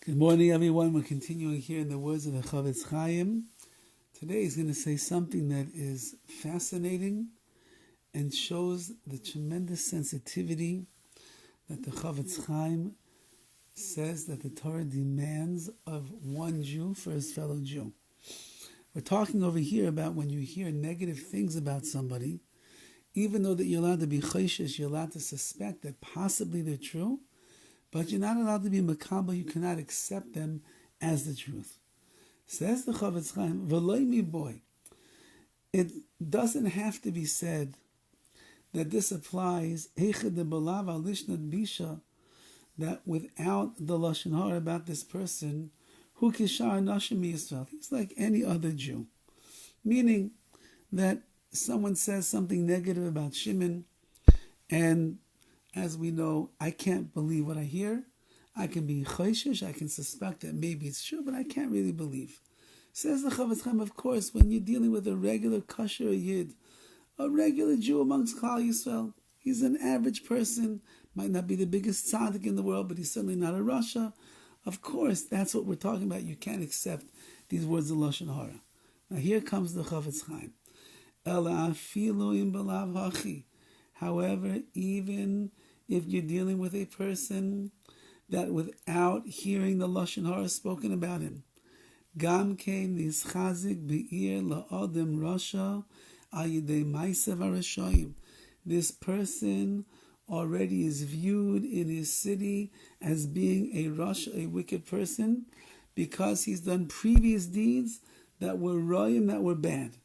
Good morning, everyone. We're continuing here in the words of the CHOFETZ. Today he's going to say something that is fascinating and shows the tremendous sensitivity that the CHOFETZ says that the Torah demands of one Jew for his fellow Jew. We're talking over here about when you hear negative things about somebody, even though that you're allowed to be chayshish, you're allowed to suspect that possibly they're true, but you're not allowed to be makabel, you cannot accept them as the truth. Says the CHOFETZ V'loi mi boy. It doesn't have to be said that this applies, that without the Lashon HaRa about this person, who kishar nashim Yisrael, he's like any other Jew. Meaning that someone says something negative about Shimon, and as we know, I can't believe what I hear. I can be chayshish, I can suspect that maybe it's true, but I can't really believe. Says the CHOFETZ, of course, when you're dealing with a regular kosher yid, a regular Jew amongst Klal Yisrael, he's an average person, might not be the biggest tzaddik in the world, but he's certainly not a Rasha. Of course, that's what we're talking about. You can't accept these words of Lashon HaRa. Now here comes the CHOFETZ. Ela afilu im belav hachi. However, even if you're dealing with a person that without hearing the Lashon HaRa spoken about him, Gam kein nischazik be'ir la'adem rasha al yidei ma'asev harashayim. This person already is viewed in his city as being a rasha, a wicked person, because he's done previous deeds that were royim, that were bad.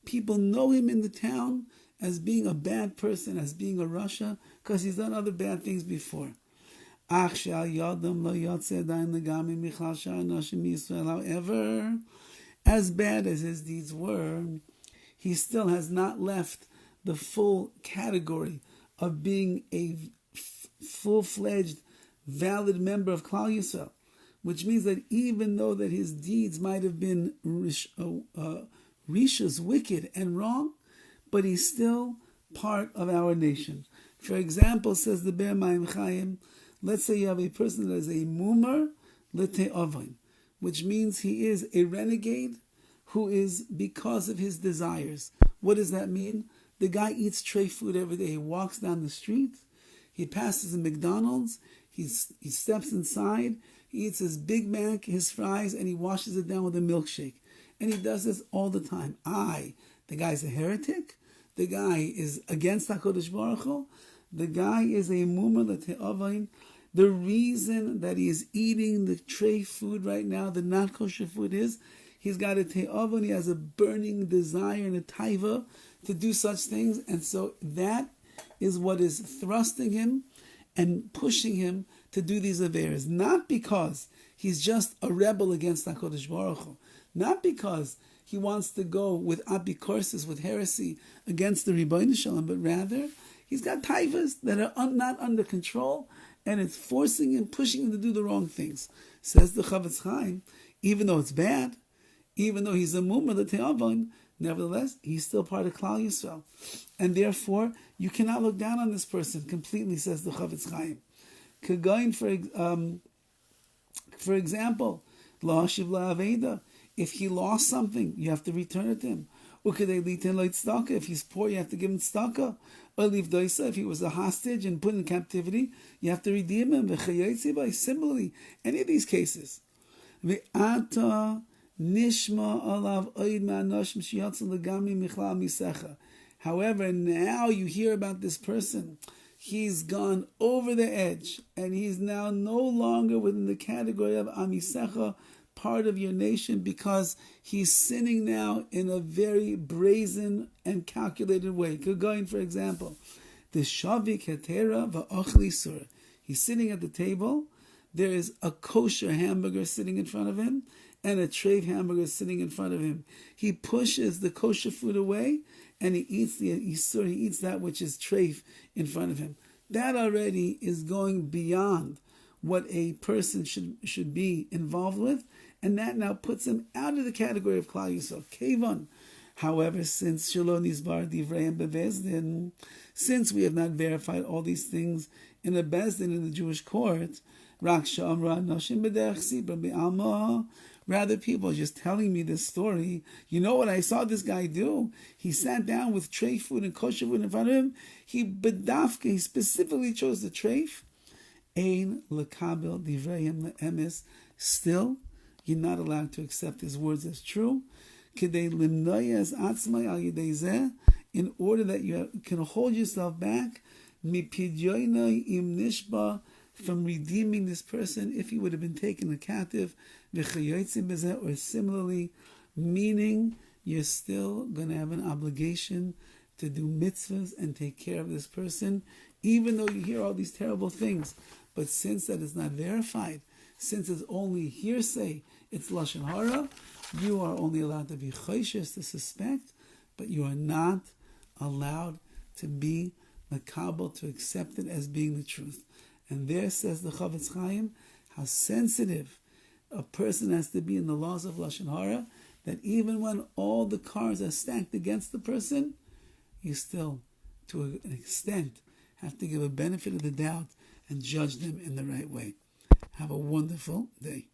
People know him in the town as being a bad person, as being a rasha, because he's done other bad things before. However, as bad as his deeds were, he still has not left the full category of being a full-fledged, valid member of Klal Yisrael, which means that even though that his deeds might have been rishus, wicked and wrong, but he's still part of our nation. For example, says the Be'er Mayim Chaim, let's say you have a person that is a mumar l'te'avon, which means he is a renegade who is because of his desires. What does that mean? The guy eats tray food every day. He walks down the street, he passes a McDonald's, he steps inside, he eats his Big Mac, his fries, and he washes it down with a milkshake. And he does this all the time. The guy's a heretic. The guy is against HaKadosh Baruch Hu. The guy is a mumar l'te'avon. The reason that he is eating the tray food right now, the not kosher food, is he's got a te'avon, he has a burning desire and a taiva to do such things. And so that is what is thrusting him and pushing him to do these averas. Not because he's just a rebel against HaKadosh Baruch Hu. Not because he wants to go with apikorsis, with heresy against the Rebbeinu Shalom, but rather he's got taivas that are not under control, and it's forcing him, pushing him to do the wrong things. Says the CHOFETZ, even though it's bad, even though he's a mumar l'te'avon, nevertheless, he's still part of Klal Yisrael. And therefore, you cannot look down on this person completely, says the CHOFETZ. Kagain, for example, la'ashiv la'aveda, if he lost something, you have to return it to him. If he's poor, you have to give him tzedakah. If he was a hostage and put in captivity, you have to redeem him. Similarly, any of these cases. However, now you hear about this person. He's gone over the edge, and he's now no longer within the category of amisecha, part of your nation, because he's sinning now in a very brazen and calculated way. Going, for example, the shavik hetera va'ochli sur. He's sitting at the table. There is a kosher hamburger sitting in front of him and a treif hamburger sitting in front of him. He pushes the kosher food away and he eats the isur. He eats that which is treif in front of him. That already is going beyond what a person should be involved with, and that now puts him out of the category of Klal Yisrael. Kevon. However, since Shelo Nizbar Divreim Bevezdin, since we have not verified all these things in a Bezdin in the Jewish court, Rather, people are just telling me this story. You know what I saw this guy do? He sat down with treif food and kosher food in front of him. He specifically chose the treif. Ein lekabel divrayim le'emes. Still, you're not allowed to accept his words as true. Kedei limnoyas atzmai al yedei zeh, in order that you can hold yourself back, mipidyoinai im nishba, from redeeming this person if he would have been taken captive, or similarly, meaning you're still going to have an obligation to do mitzvahs and take care of this person, even though you hear all these terrible things. But since that is not verified, since it's only hearsay, it's Lashon HaRa, you are only allowed to be choishes, to suspect, but you are not allowed to be makabel, to accept it as being the truth. And there says the CHOFETZ CHAIM, how sensitive a person has to be in the laws of Lashon HaRa, that even when all the cards are stacked against the person, you still, to an extent, have to give a benefit of the doubt and judge them in the right way. Have a wonderful day.